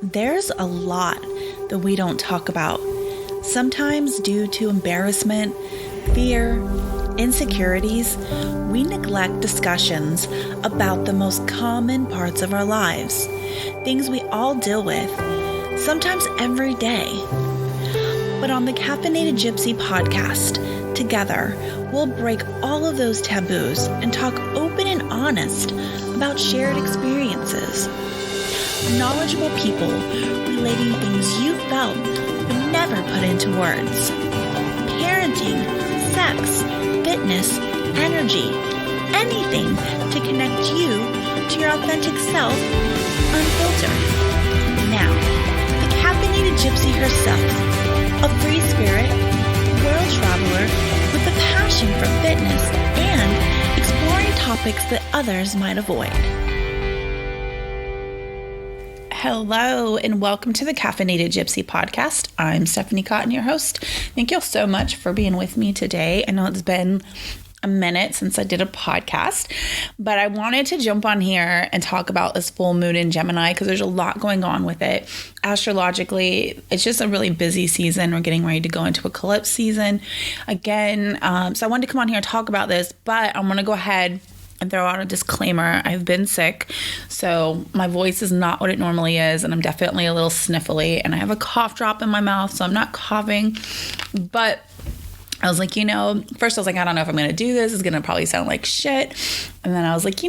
There's a lot that we don't talk about, sometimes due to embarrassment, fear, insecurities. We neglect discussions about the most common parts of our lives, things we all deal with, sometimes every day. But on the Caffeinated Gypsy podcast, together, we'll break all of those taboos and talk open and honest about shared experiences. Knowledgeable people relating things you felt but never put into words. Parenting, sex, fitness, energy, anything to connect you to your authentic self, unfiltered. Now, the Caffeinated Gypsy herself, a free spirit, world traveler with a passion for fitness and exploring topics that others might avoid. Hello, and welcome to the Caffeinated Gypsy podcast. I'm Stephanie Cotton, your host. Thank you all so much for being with me today. I know it's been a minute since I did a podcast, but I wanted to jump on here and talk about this full moon in Gemini because there's a lot going on with it. Astrologically, it's just a really busy season. We're getting ready to go into eclipse season again. So I wanted to come on here and talk about this, but I'm going to go ahead and throw out a disclaimer. I've been sick, so my voice is not what it normally is, and I'm definitely a little sniffly, and I have a cough drop in my mouth, so I'm not coughing. But I was like, first I was like, I don't know if I'm going to do this. It's going to probably sound like shit. And then I was like,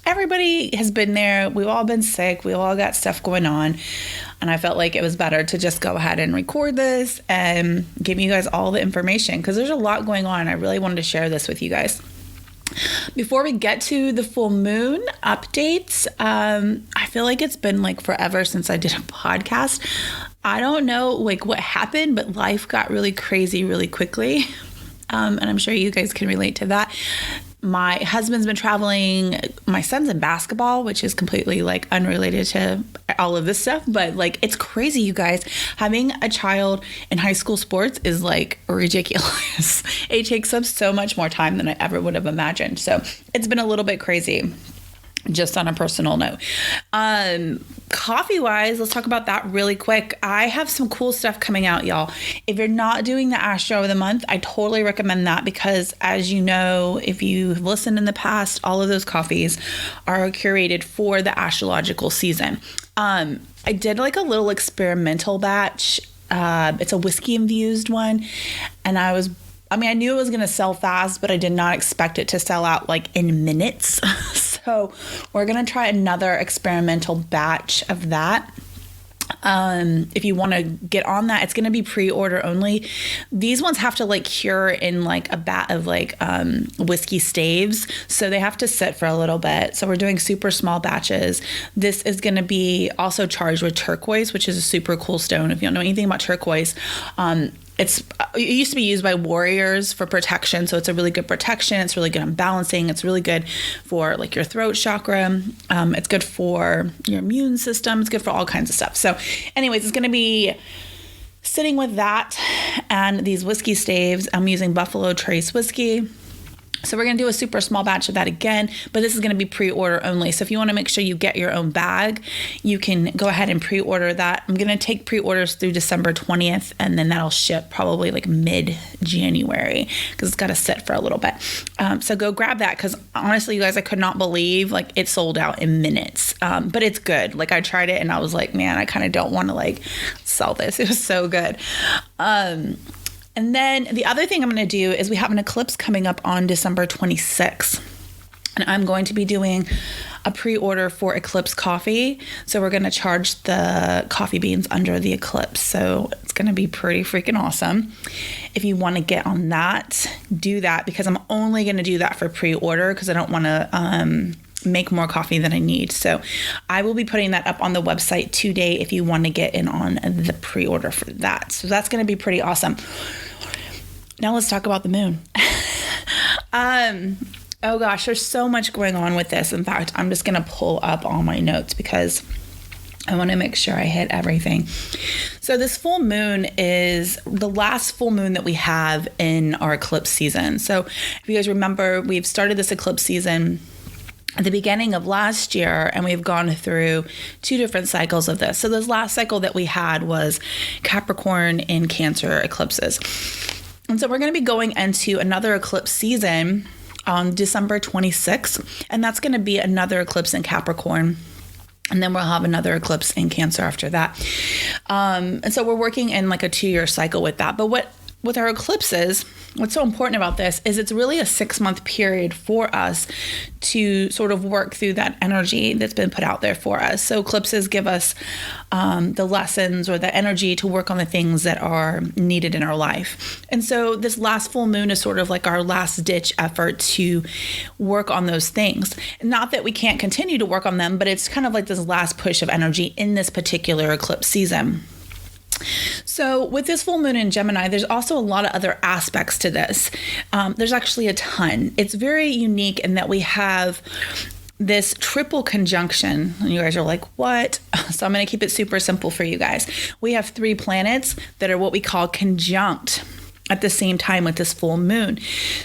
everybody has been there. We've all been sick. We all got stuff going on. And I felt like it was better to just go ahead and record this and give you guys all the information because there's a lot going on. And I really wanted to share this with you guys. Before we get to the full moon updates, I feel like it's been like forever since I did a podcast. I don't know what happened, but life got really crazy really quickly. And I'm sure you guys can relate to that. My husband's been traveling. My son's in basketball, which is completely unrelated to all of this stuff. But it's crazy, you guys. Having a child in high school sports is ridiculous. It takes up so much more time than I ever would have imagined. So it's been a little bit crazy. Just on a personal note. Coffee wise, let's talk about that really quick. I have some cool stuff coming out, y'all. If you're not doing the Astro of the Month, I totally recommend that because as you know, if you've listened in the past, all of those coffees are curated for the astrological season. I did a little experimental batch. It's a whiskey infused one. And I knew it was going to sell fast, but I did not expect it to sell out in minutes. So we're going to try another experimental batch of that. If you want to get on that, it's going to be pre-order only. These ones have to cure in a vat of whiskey staves. So they have to sit for a little bit. So we're doing super small batches. This is going to be also charged with turquoise, which is a super cool stone. If you don't know anything about turquoise, it used to be used by warriors for protection. So it's a really good protection. It's really good on balancing. It's really good for your throat chakra. It's good for your immune system. It's good for all kinds of stuff. So anyways, it's going to be sitting with that and these whiskey staves. I'm using Buffalo Trace whiskey. So we're going to do a super small batch of that again, but this is going to be pre-order only. So if you want to make sure you get your own bag, you can go ahead and pre-order that. I'm going to take pre-orders through December 20th, and then that'll ship probably mid-January because it's got to sit for a little bit. So go grab that because honestly, you guys, I could not believe it sold out in minutes. But it's good. I tried it and I was like, man, I kind of don't want to sell this. It was so good. And then the other thing I'm going to do is we have an eclipse coming up on December 26th. And I'm going to be doing a pre-order for eclipse coffee. So we're going to charge the coffee beans under the eclipse. So it's going to be pretty freaking awesome. If you want to get on that, do that because I'm only going to do that for pre-order because I don't want to make more coffee than I need. So I will be putting that up on the website today if you want to get in on the pre-order for that. So that's going to be pretty awesome. Now let's talk about the moon. Oh gosh, there's so much going on with this. In fact, I'm just going to pull up all my notes because I want to make sure I hit everything. So this full moon is the last full moon that we have in our eclipse season. So if you guys remember, we've started this eclipse season at the beginning of last year, and we've gone through 2 different cycles of this. So this last cycle that we had was Capricorn and Cancer eclipses. And so we're going to be going into another eclipse season on December 26th, and that's going to be another eclipse in Capricorn. And then we'll have another eclipse in Cancer after that. And so we're working in like a 2-year cycle with that. But with our eclipses, what's so important about this is it's really a 6-month period for us to sort of work through that energy that's been put out there for us. So eclipses give us the lessons or the energy to work on the things that are needed in our life. And so this last full moon is sort of like our last ditch effort to work on those things. Not that we can't continue to work on them, but it's kind of like this last push of energy in this particular eclipse season. So with this full moon in Gemini, there's also a lot of other aspects to this. There's actually a ton. It's very unique in that we have this triple conjunction. And you guys are like, what? So I'm going to keep it super simple for you guys. We have 3 planets that are what we call conjunct at the same time with this full moon.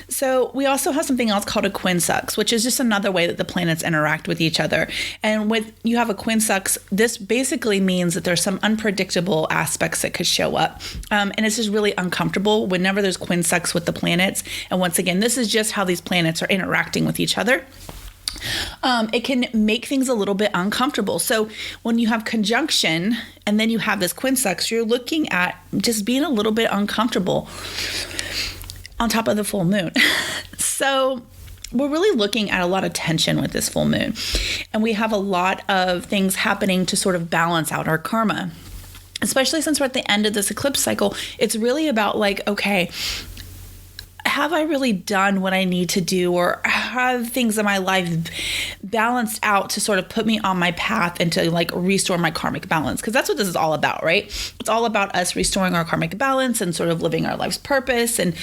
So we also have something else called a quinsux, which is just another way that the planets interact with each other. And with you have a quinsux, this basically means that there's some unpredictable aspects that could show up. And it's just really uncomfortable whenever there's quinsux with the planets. And once again, this is just how these planets are interacting with each other. It can make things a little bit uncomfortable. So when you have conjunction and then you have this quinsux, you're looking at just being a little bit uncomfortable on top of the full moon. So we're really looking at a lot of tension with this full moon. And we have a lot of things happening to sort of balance out our karma. Especially since we're at the end of this eclipse cycle, it's really about like, okay, have I really done what I need to do, or have things in my life balanced out to sort of put me on my path and to like restore my karmic balance? Because that's what this is all about, right? It's all about us restoring our karmic balance and sort of living our life's purpose. And,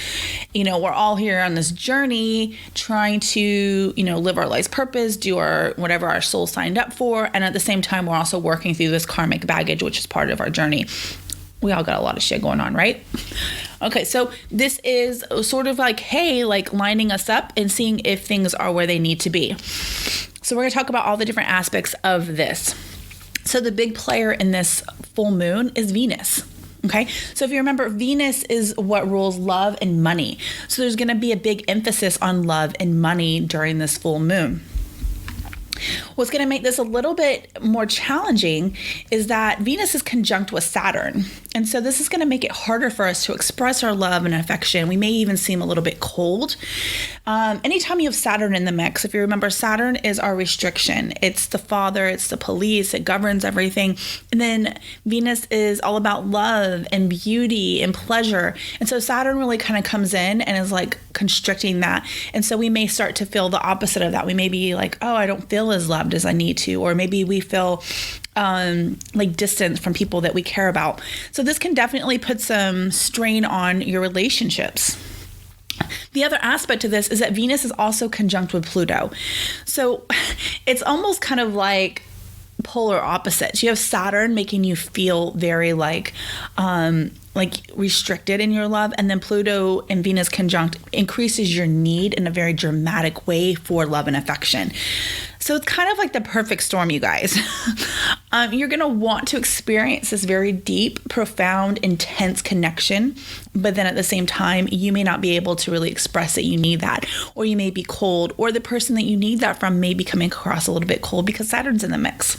you know, we're all here on this journey trying to, you know, live our life's purpose, do our whatever our soul signed up for. And at the same time, we're also working through this karmic baggage, which is part of our journey. We all got a lot of shit going on, right? Okay, so this is sort of like, hey, like lining us up and seeing if things are where they need to be. So we're going to talk about all the different aspects of this. So the big player in this full moon is Venus. Okay, so if you remember, Venus is what rules love and money. So there's going to be a big emphasis on love and money during this full moon. What's going to make this a little bit more challenging is that Venus is conjunct with Saturn. And so this is going to make it harder for us to express our love and affection. We may even seem a little bit cold. Anytime you have Saturn in the mix, if you remember, Saturn is our restriction. It's the father, it's the police, it governs everything. And then Venus is all about love and beauty and pleasure. And so Saturn really kind of comes in and is like constricting that. And so we may start to feel the opposite of that. We may be like, oh, I don't feel as loved as I need to. Or maybe we feel like distance from people that we care about. So this can definitely put some strain on your relationships. The other aspect to this is that Venus is also conjunct with Pluto. So it's almost kind of like polar opposites. You have Saturn making you feel very like restricted in your love, and then Pluto and Venus conjunct increases your need in a very dramatic way for love and affection. So it's kind of like the perfect storm, you guys. You're going to want to experience this very deep, profound, intense connection, but then at the same time, you may not be able to really express that you need that, or you may be cold, or the person that you need that from may be coming across a little bit cold because Saturn's in the mix.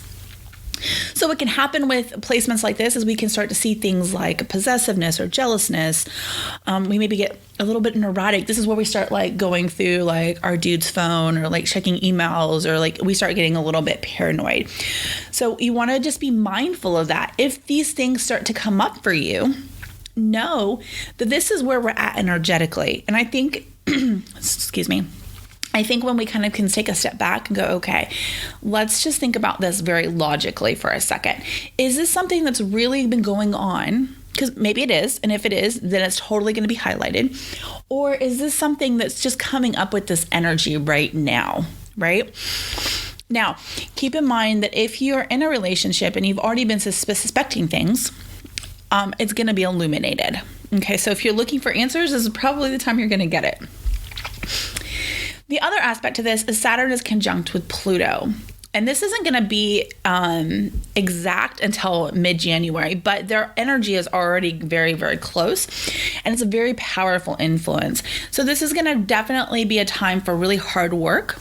So what can happen with placements like this is we can start to see things like possessiveness or jealousness. We maybe get a little bit neurotic. This is where we start like going through like our dude's phone or like checking emails, or like we start getting a little bit paranoid. So you want to just be mindful of that. If these things start to come up for you, know that this is where we're at energetically. And I think, excuse me, I think when we kind of can take a step back and go, okay, let's just think about this very logically for a second. Is this something that's really been going on? Because maybe it is. And if it is, then it's totally going to be highlighted. Or is this something that's just coming up with this energy right now, right? Now, keep in mind that if you're in a relationship and you've already been suspecting things, it's going to be illuminated. Okay, so if you're looking for answers, this is probably the time you're going to get it. The other aspect to this is Saturn is conjunct with Pluto. And this isn't going to be exact until mid-January, but their energy is already very, very close. And it's a very powerful influence. So this is going to definitely be a time for really hard work.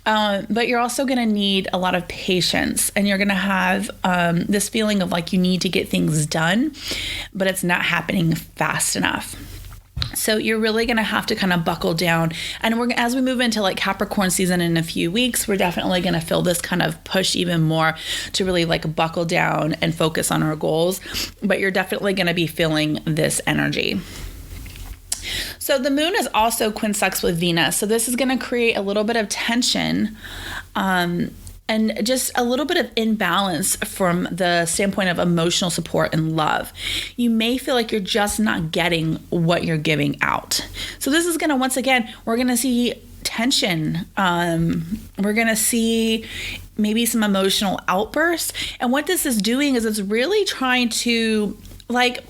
But you're also going to need a lot of patience, and you're going to have this feeling of like you need to get things done, but it's not happening fast enough. So you're really going to have to kind of buckle down. And as we move into like Capricorn season in a few weeks, we're definitely going to feel this kind of push even more to really like buckle down and focus on our goals. But you're definitely going to be feeling this energy. So the moon is also quinsux with Venus. So this is going to create a little bit of tension and just a little bit of imbalance from the standpoint of emotional support and love. You may feel like you're just not getting what you're giving out. So this is going to, once again, we're going to see tension. We're going to see maybe some emotional outbursts. And what this is doing is it's really trying to, like,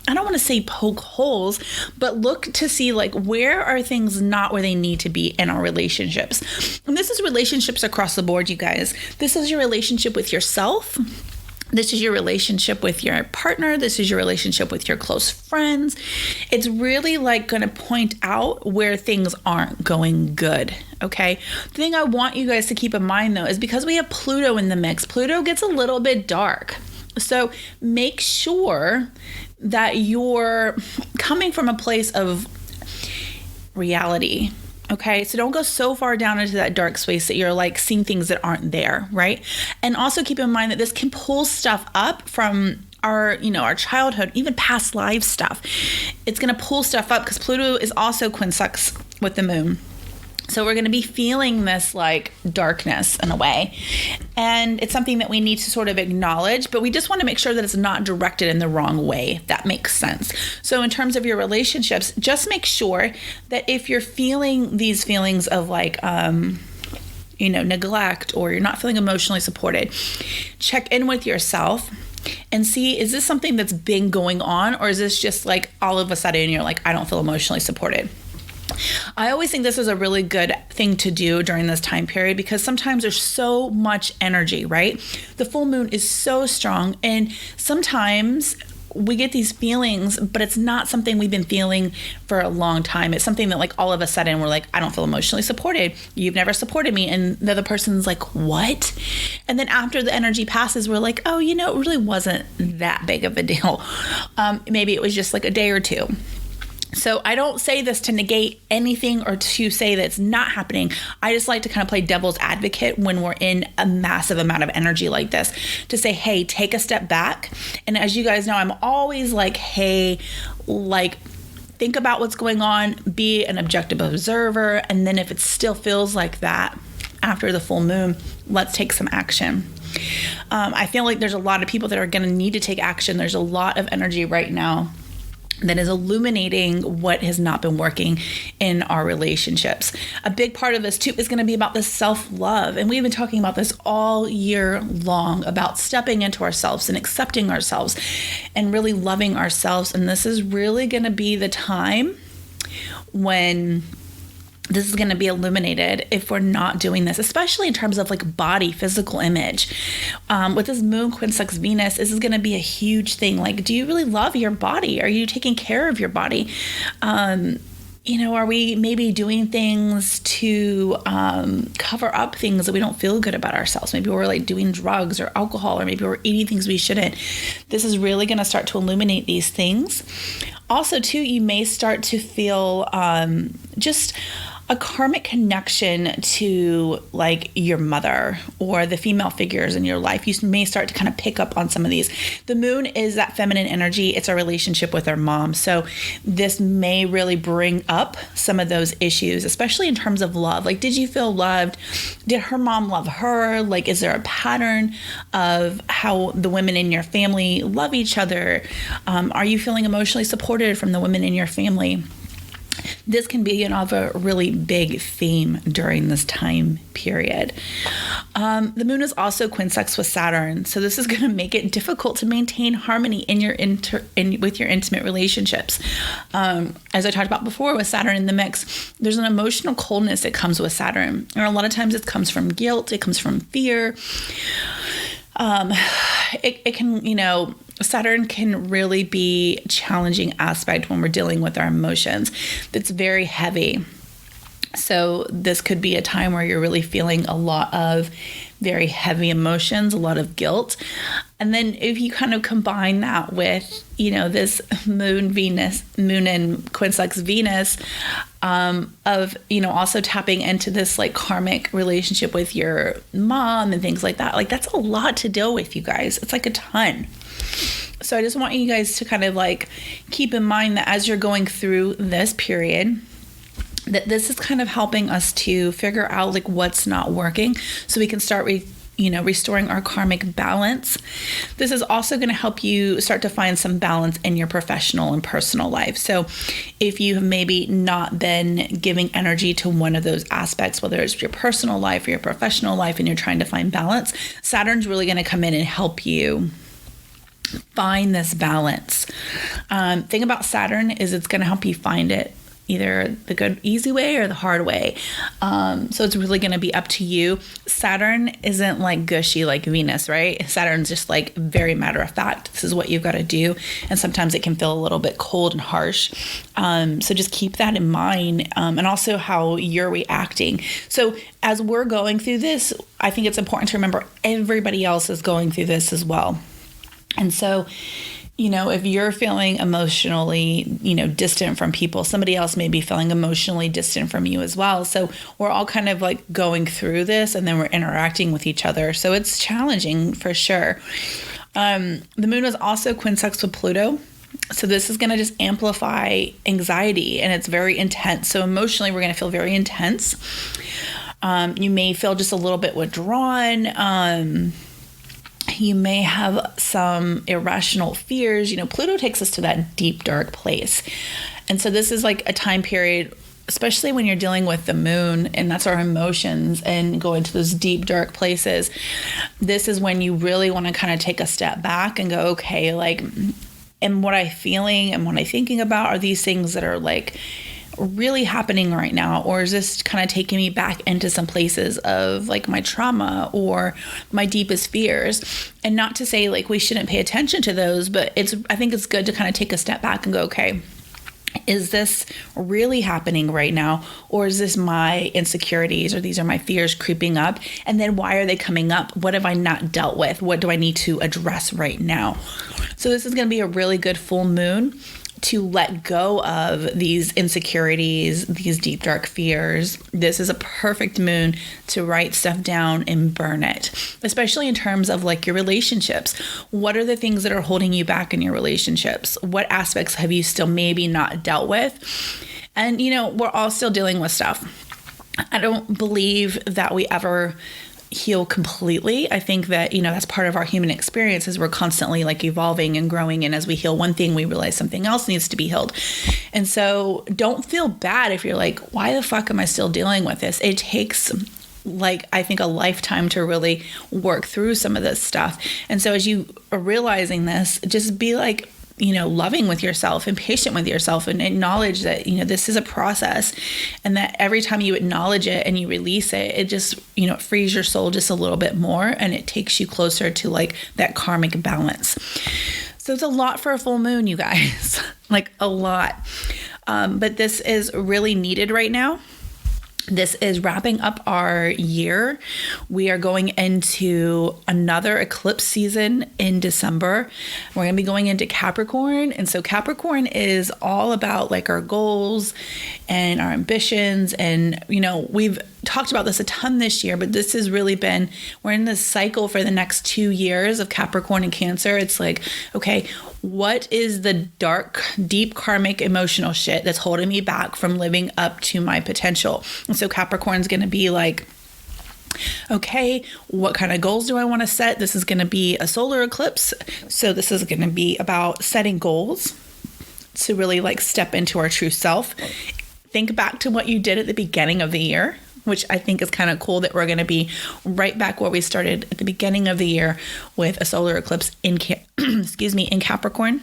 I don't want to say poke holes, but look to see like where are things not where they need to be in our relationships. And this is relationships across the board, you guys. This is your relationship with yourself. This is your relationship with your partner. This is your relationship with your close friends. It's really like going to point out where things aren't going good. Okay. The thing I want you guys to keep in mind though is because we have Pluto in the mix, Pluto gets a little bit dark. So make sure that you're coming from a place of reality. Okay. So don't go so far down into that dark space that you're like seeing things that aren't there. Right. And also keep in mind that this can pull stuff up from our childhood, even past life stuff. It's going to pull stuff up because Pluto is also quinsux with the moon. So we're going to be feeling this like darkness in a way. And it's something that we need to sort of acknowledge, but we just want to make sure that it's not directed in the wrong way. If that makes sense. So in terms of your relationships, just make sure that if you're feeling these feelings of like, neglect, or you're not feeling emotionally supported, check in with yourself and see, is this something that's been going on, or is this just like all of a sudden you're like, I don't feel emotionally supported? I always think this is a really good thing to do during this time period because sometimes there's so much energy, right? The full moon is so strong, and sometimes we get these feelings, but it's not something we've been feeling for a long time. It's something that like all of a sudden we're like, I don't feel emotionally supported. You've never supported me. And the other person's like, what? And then after the energy passes, we're like, oh, it really wasn't that big of a deal. Maybe it was just like a day or two. So I don't say this to negate anything or to say that it's not happening. I just like to kind of play devil's advocate when we're in a massive amount of energy like this, to say, hey, take a step back. And as you guys know, I'm always like, hey, like, think about what's going on, be an objective observer. And then if it still feels like that after the full moon, let's take some action. I feel like there's a lot of people that are going to need to take action. There's a lot of energy right now that is illuminating what has not been working in our relationships. A big part of this too is going to be about the self-love. And we've been talking about this all year long, about stepping into ourselves and accepting ourselves and really loving ourselves. And this is really going to be the time when this is going to be illuminated if we're not doing this, especially in terms of like body, physical image. With this moon quinsux Venus, this is going to be a huge thing. Like, do you really love your body? Are you taking care of your body? Are we maybe doing things to cover up things that we don't feel good about ourselves? Maybe we're like doing drugs or alcohol, or maybe we're eating things we shouldn't. This is really going to start to illuminate these things. Also, too, you may start to feel just a karmic connection to like your mother or the female figures in your life. You may start to kind of pick up on some of these. The moon is that feminine energy. It's our relationship with our mom. So this may really bring up some of those issues, especially in terms of love. Like, did you feel loved? Did her mom love her? Like, is there a pattern of how the women in your family love each other? Are you feeling emotionally supported from the women in your family? this can be another really big theme during this time period. The moon is also quinsexed with Saturn, so this is going to make it difficult to maintain harmony in your with your intimate relationships. As I talked about before, with Saturn in the mix, there's an emotional coldness that comes with Saturn, and a lot of times it comes from guilt, it comes from fear. It can, Saturn can really be a challenging aspect when we're dealing with our emotions. That's very heavy. So this could be a time where you're really feeling a lot of very heavy emotions, a lot of guilt. And then if you kind of combine that with, this moon and quinsexed Venus, also tapping into this like karmic relationship with your mom and things like that. Like that's a lot to deal with, you guys. It's like a ton. So I just want you guys to kind of like keep in mind that as you're going through this period, that this is kind of helping us to figure out like what's not working so we can start restoring our karmic balance. This is also going to help you start to find some balance in your professional and personal life. So if you have maybe not been giving energy to one of those aspects, whether it's your personal life or your professional life, and you're trying to find balance, Saturn's really going to come in and help you find this balance. Thing about Saturn is it's going to help you find it, either the good, easy way or the hard way. So it's really going to be up to you. Saturn isn't like gushy like Venus, right? Saturn's just like very matter of fact. This is what you've got to do. And sometimes it can feel a little bit cold and harsh. So just keep that in mind. And also how you're reacting. So as we're going through this, I think it's important to remember everybody else is going through this as well. And so, if you're feeling emotionally, distant from people, somebody else may be feeling emotionally distant from you as well. So we're all kind of like going through this and then we're interacting with each other. So it's challenging for sure. The moon is also quinsexed with Pluto. So this is going to just amplify anxiety, and it's very intense. So emotionally, we're going to feel very intense. You may feel just a little bit withdrawn. You may have some irrational fears. Pluto takes us to that deep, dark place. And so this is like a time period, especially when you're dealing with the moon, and that's our emotions, and go into those deep, dark places. This is when you really want to kind of take a step back and go, okay, like, and what I'm feeling and what I'm thinking about are these things that are like really happening right now, or is this kind of taking me back into some places of like my trauma or my deepest fears? And not to say like we shouldn't pay attention to those, but I think it's good to kind of take a step back and go, okay, is this really happening right now? Or is this my insecurities, or these are my fears creeping up? And then why are they coming up? What have I not dealt with? What do I need to address right now? So this is going to be a really good full moon to let go of these insecurities, these deep, dark fears. This is a perfect moon to write stuff down and burn it, especially in terms of like your relationships. What are the things that are holding you back in your relationships? What aspects have you still maybe not dealt with? And, we're all still dealing with stuff. I don't believe that we ever heal completely. I think that, that's part of our human experience, is we're constantly like evolving and growing. And as we heal one thing, we realize something else needs to be healed. And so don't feel bad if you're like, why the fuck am I still dealing with this? It takes I think a lifetime to really work through some of this stuff. And so as you are realizing this, just be like, loving with yourself and patient with yourself, and acknowledge that, this is a process, and that every time you acknowledge it and you release it, it just, it frees your soul just a little bit more, and it takes you closer to like that karmic balance. So it's a lot for a full moon, you guys, like a lot. But this is really needed right now. This is wrapping up our year. We are going into another eclipse season in December. We're going to be going into Capricorn. And so Capricorn is all about like our goals and our ambitions. And, we've talked about this a ton this year, but this has really been, we're in this cycle for the next 2 years of Capricorn and Cancer. It's like, okay, what is the dark, deep karmic emotional shit that's holding me back from living up to my potential? And so Capricorn's going to be like, okay, what kind of goals do I want to set? This is going to be a solar eclipse. So this is going to be about setting goals to really like step into our true self. think back to what you did at the beginning of the year, which I think is kind of cool that we're going to be right back where we started at the beginning of the year with a solar eclipse in in Capricorn.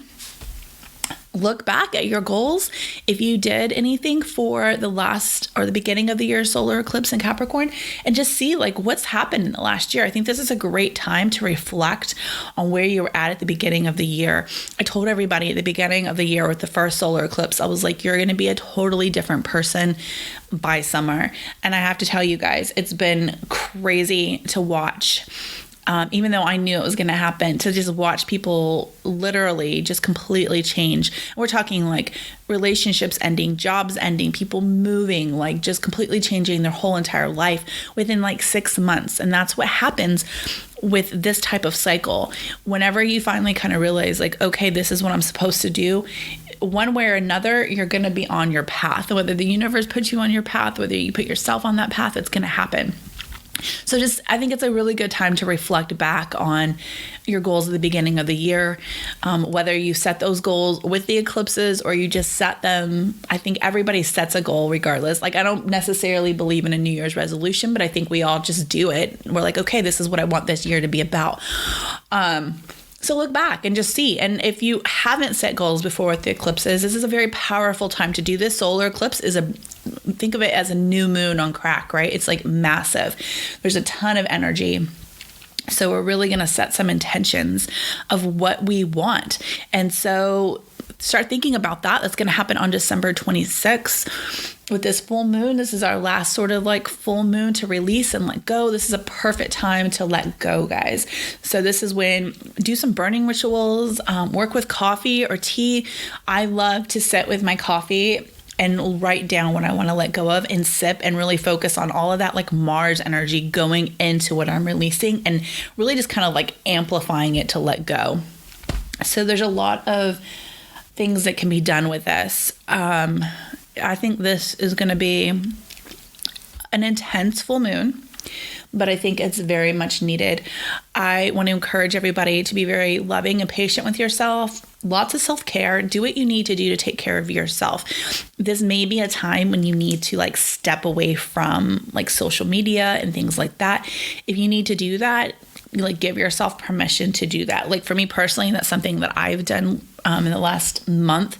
Look back at your goals. If you did anything for the last or the beginning of the year solar eclipse in Capricorn, and just see like what's happened in the last year. I think this is a great time to reflect on where you were at the beginning of the year. I told everybody at the beginning of the year with the first solar eclipse, I was like, you're going to be a totally different person by summer. And I have to tell you guys, it's been crazy to watch. Even though I knew it was going to happen, to just watch people literally just completely change. We're talking like relationships ending, jobs ending, people moving, like just completely changing their whole entire life within like 6 months. And that's what happens with this type of cycle. Whenever you finally kind of realize like, okay, this is what I'm supposed to do, one way or another, you're going to be on your path. Whether the universe puts you on your path, whether you put yourself on that path, it's going to happen. So I think it's a really good time to reflect back on your goals at the beginning of the year, whether you set those goals with the eclipses or you just set them. I think everybody sets a goal regardless. Like, I don't necessarily believe in a New Year's resolution, but I think we all just do it. We're like, okay, this is what I want this year to be about. So look back and just see. And if you haven't set goals before with the eclipses, this is a very powerful time to do this. Solar eclipse think of it as a new moon on crack, right? It's like massive. There's a ton of energy. So we're really going to set some intentions of what we want. And so start thinking about that. That's going to happen on December 26th. With this full moon, this is our last sort of like full moon to release and let go. This is a perfect time to let go, guys. So this is when do some burning rituals, work with coffee or tea. I love to sit with my coffee and write down what I want to let go of and sip and really focus on all of that like Mars energy going into what I'm releasing and really just kind of like amplifying it to let go. So there's a lot of things that can be done with this. I think this is going to be an intense full moon, but I think it's very much needed. I want to encourage everybody to be very loving and patient with yourself. Lots of self-care. Do what you need to do to take care of yourself. This may be a time when you need to like step away from like social media and things like that. If you need to do that, like give yourself permission to do that. Like for me personally, that's something that I've done in the last month,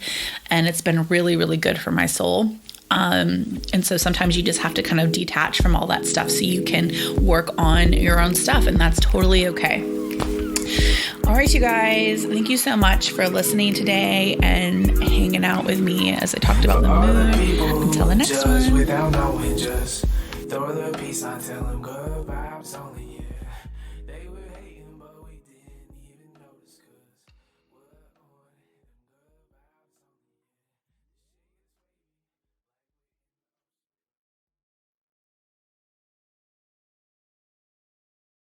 and it's been really, really good for my soul. And so sometimes you just have to kind of detach from all that stuff so you can work on your own stuff, and that's totally okay. All right, you guys, thank you so much for listening today and hanging out with me as I talked about the moon. Until the next one.